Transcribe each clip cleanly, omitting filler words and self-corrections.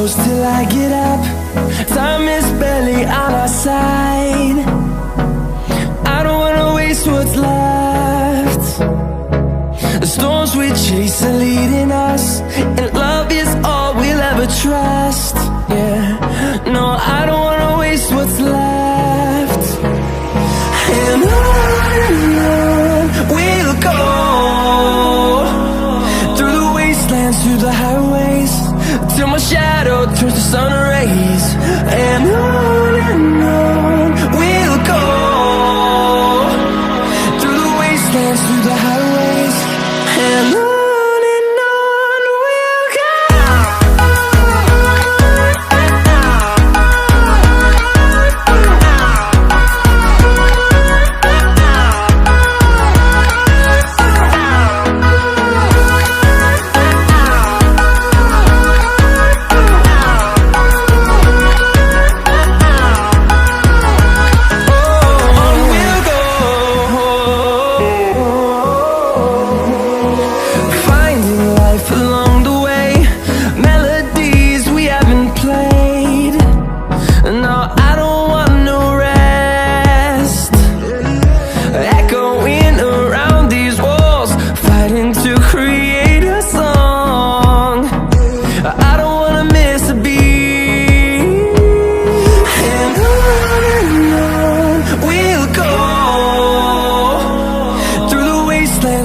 close till I get up. Time is barely on our side. I don't wanna waste what's left. The storms we chase are leading us, and love is all we'll ever trust. Yeah, no, I don't wanna waste what's left. And on we'll go, through the wastelands, through the highways, till my shadow turns to sun rays. And on we'll go, through the wastelands, through the highways, and on we'll go.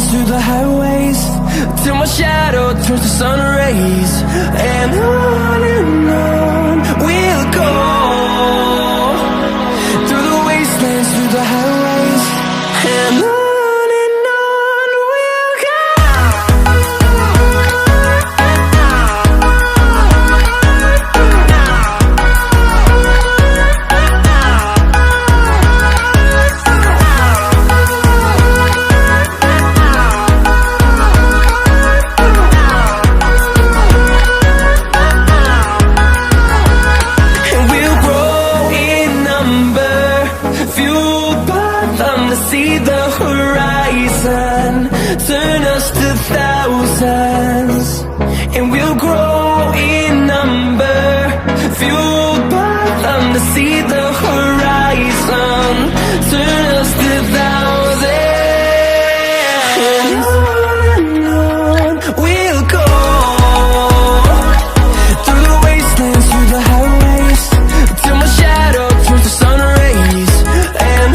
Through the highways, till my shadow turns to sun rays. And on we'll go, through the wastelands, through the highways, and on we'll go. See the horizon, turn us to thousands, and we'll grow in number, fueled by them. To see the horizon, turn us to thousands, and on we'll go, through the wastelands, through the highways, till my shadow turns to sun rays. And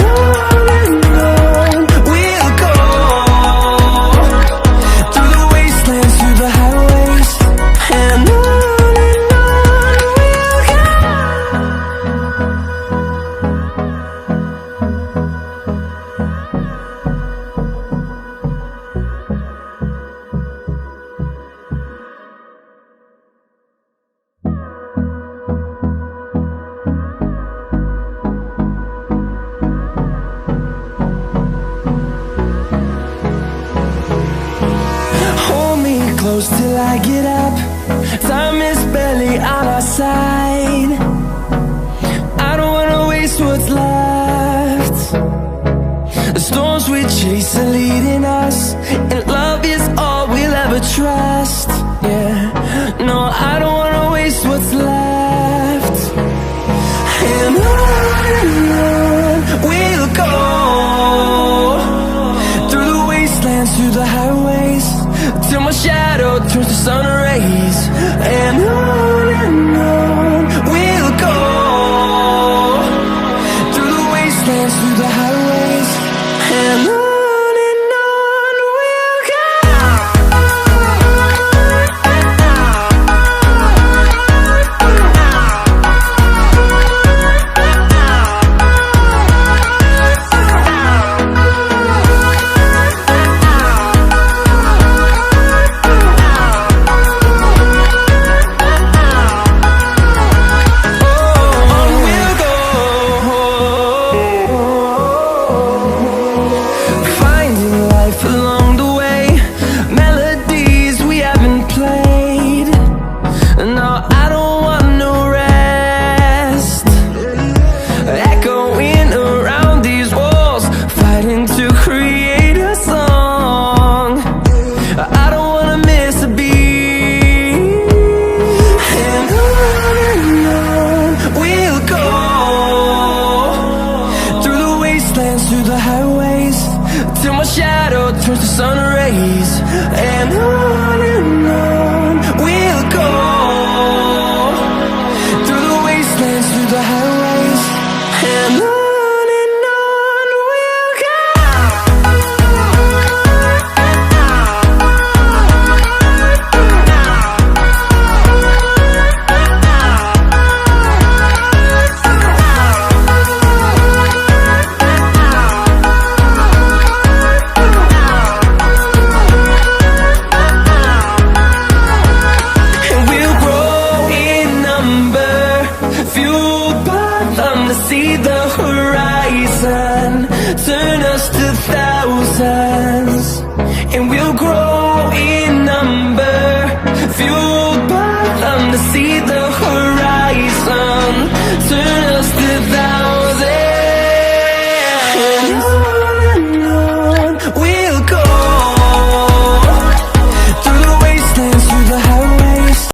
close till I get up. Time is barely on our side. I don't wanna waste what's left. The storms we chase are leading us, and love is all we'll ever trust. Yeah, no, I don't wanna waste what's left. And on we'll go, through the wastelands, through the highways, till my shadow turns to sun rays. And on we'll go, through the wastelands, through the highways, and on we'll go. towards the sun rays, and on we'll go, through the wastelands, through the highways, and on we'll go. See the horizon, turn us to thousands, and we'll grow